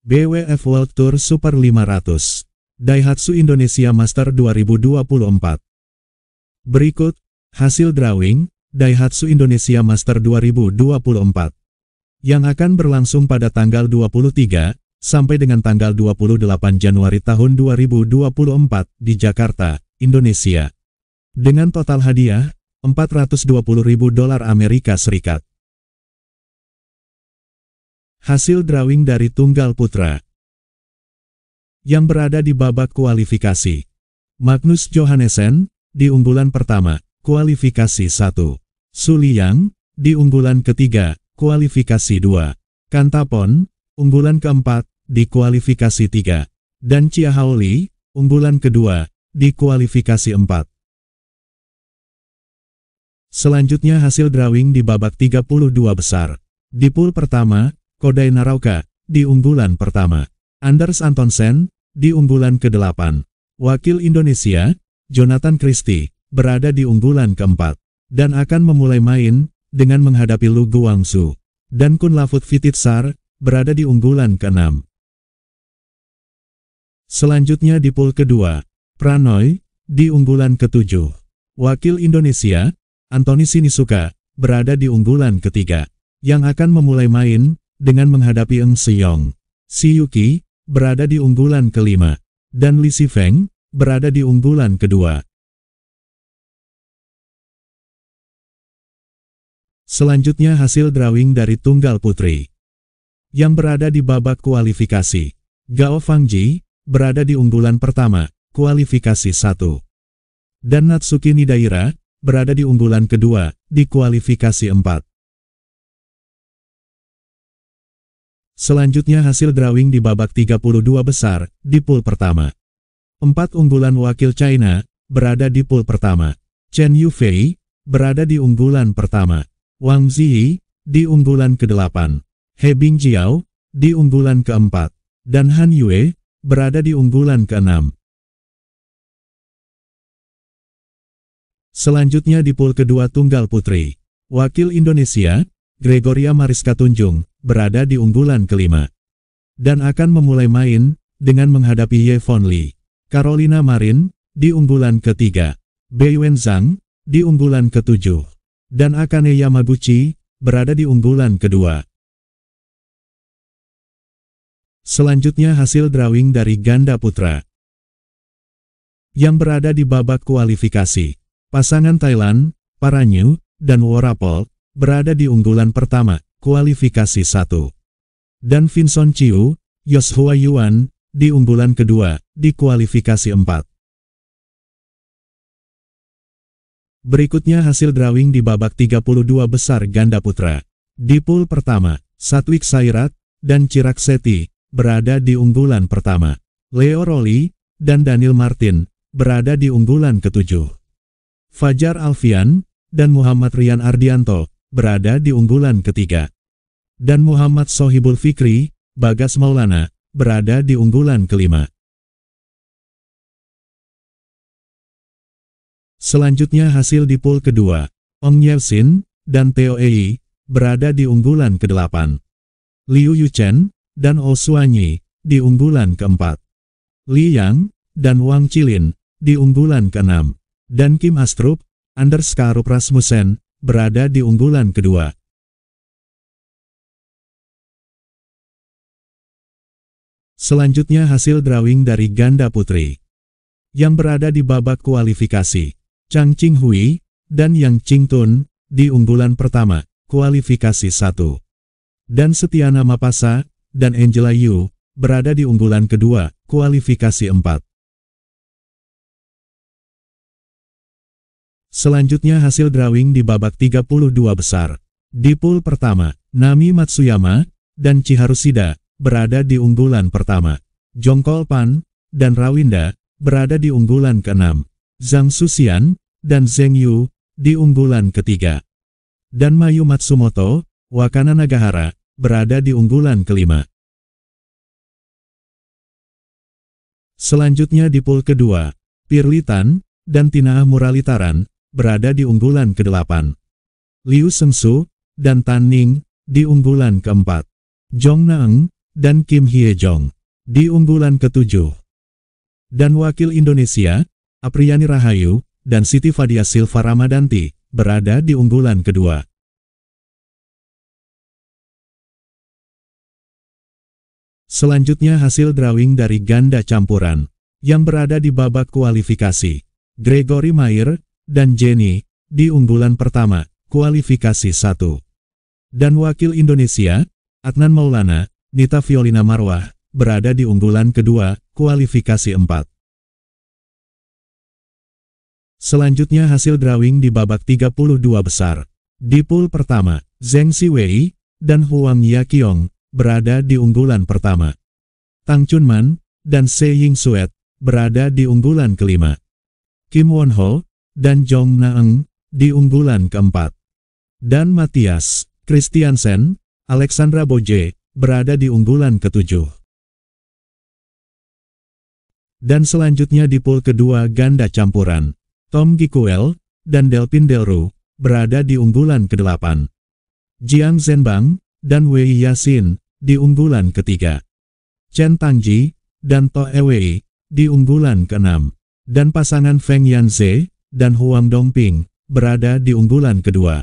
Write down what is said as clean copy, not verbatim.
BWF World Tour Super 500, Daihatsu Indonesia Master 2024. Berikut, hasil drawing, Daihatsu Indonesia Master 2024, yang akan berlangsung pada tanggal 23, sampai dengan tanggal 28 Januari tahun 2024 di Jakarta, Indonesia. Dengan total hadiah, $420.000 Amerika Serikat. Hasil drawing dari tunggal putra yang berada di babak kualifikasi. Magnus Johannessen, di unggulan pertama, kualifikasi 1. Su Liyang, di unggulan ketiga, kualifikasi 2. Kantapon, unggulan keempat, di kualifikasi 3. Dan Chia Hao Li, unggulan kedua, di kualifikasi 4. Selanjutnya hasil drawing di babak 32 besar. Di pool pertama, Kodai Narauka, di unggulan pertama. Anders Antonsen, di unggulan ke-8. Wakil Indonesia, Jonathan Christie, berada di unggulan keempat, dan akan memulai main dengan menghadapi Lu Guangzhou. Dan Kunlavut Vititsar, berada di unggulan ke-6. Selanjutnya di pool kedua, Pranoy, di unggulan ke-7. Wakil Indonesia, Anthony Sinisuka, berada di unggulan ketiga, yang akan memulai main dengan menghadapi Eng Siyong. Si Yuki, berada di unggulan ke-5, dan Li Sifeng, berada di unggulan kedua. Selanjutnya hasil drawing dari tunggal putri yang berada di babak kualifikasi. Gao Fangji, berada di unggulan pertama, kualifikasi 1. Dan Natsuki Nidaira, berada di unggulan kedua, di kualifikasi 4. Selanjutnya hasil drawing di babak 32 besar, di pool pertama. 4 unggulan wakil China, berada di pool pertama. Chen Yufei, berada di unggulan pertama. Wang Ziyi, di unggulan ke-8. He Bingjiao, di unggulan ke-4. Dan Han Yue, berada di unggulan ke-6. Selanjutnya di pool kedua tunggal putri. Wakil Indonesia, Gregoria Mariska Tunjung, berada di unggulan ke-5. Dan akan memulai main dengan menghadapi Ye Fon Lee. Carolina Marin, di unggulan ke-3. Bei Wenzhang, di unggulan ke-7. Dan Akane Yamaguchi, berada di unggulan kedua. Selanjutnya hasil drawing dari ganda putra yang berada di babak kualifikasi. Pasangan Thailand, Paranyu, dan Worapol, berada di unggulan pertama, kualifikasi 1. Dan Vincent Chiu, Yoshua Yuan, di unggulan kedua, di kualifikasi 4. Berikutnya hasil drawing di babak 32 besar ganda putra. Di pool pertama, Satwik Sairat, dan Chirag Seti, berada di unggulan pertama. Leo Rolly, dan Daniel Martin, berada di unggulan ke-7. Fajar Alfian, dan Muhammad Rian Ardianto, berada di unggulan ketiga. Dan Muhammad Sohibul Fikri, Bagas Maulana, berada di unggulan ke-5. Selanjutnya hasil di pool kedua. Ong Yevsin, dan Theo Ei, berada di unggulan ke-8. Liu Yuchen, dan Oh Suanyi, di unggulan ke-4. Li Yang, dan Wang Chilin, di unggulan ke-6. Dan Kim Astrup, _ Rasmussen, berada di unggulan kedua. Selanjutnya hasil drawing dari ganda putri yang berada di babak kualifikasi. Chang Qinghui, dan Yang Qingtun, di unggulan pertama, kualifikasi 1. Dan Setiana Mapasa, dan Angela Yu, berada di unggulan kedua, kualifikasi 4. Selanjutnya hasil drawing di babak 32 besar. Di pool pertama, Nami Matsuyama, dan Chiharu Shida, berada di unggulan pertama. Jongkol Pan, dan Rawinda, berada di unggulan ke-6. Zhang Suxian, dan Zheng Yu, di unggulan ketiga. Dan Mayu Matsumoto, Wakana Nagahara, berada di unggulan ke-5. Selanjutnya di pool kedua, Pirly Tan, dan Tina Muralitaran, berada di unggulan ke-8. Liu Sengsu, dan Tan Ning, di unggulan ke-4. Jong Naeng, dan Kim Hye Jong di unggulan ke-7. Dan wakil Indonesia, Apriani Rahayu dan Siti Fadia Silva Ramadanti berada di unggulan kedua. Selanjutnya hasil drawing dari ganda campuran yang berada di babak kualifikasi. Gregory Mayer dan Jenny di unggulan pertama, kualifikasi 1. Dan wakil Indonesia, Adnan Maulana, Nita Violina Marwah, berada di unggulan kedua, kualifikasi 4. Selanjutnya hasil drawing di babak 32 besar. Di pool pertama, Zheng Siwei dan Huang Yaqiong berada di unggulan pertama. Tang Chunman dan Se Ying Suet berada di unggulan kelima. Kim Won Ho dan Jong Na-eung di unggulan keempat. Dan Matthias Christiansen, Alexandra Boje berada di unggulan ke-7. Dan selanjutnya di pool kedua ganda campuran, Tom Gikuel dan Delphin Delru berada di unggulan ke-8. Jiang Zhenbang dan Wei Yasin di unggulan ketiga. Chen Tangji dan To Ewei di unggulan ke-6. Dan pasangan Feng Yanze dan Huang Dongping berada di unggulan kedua.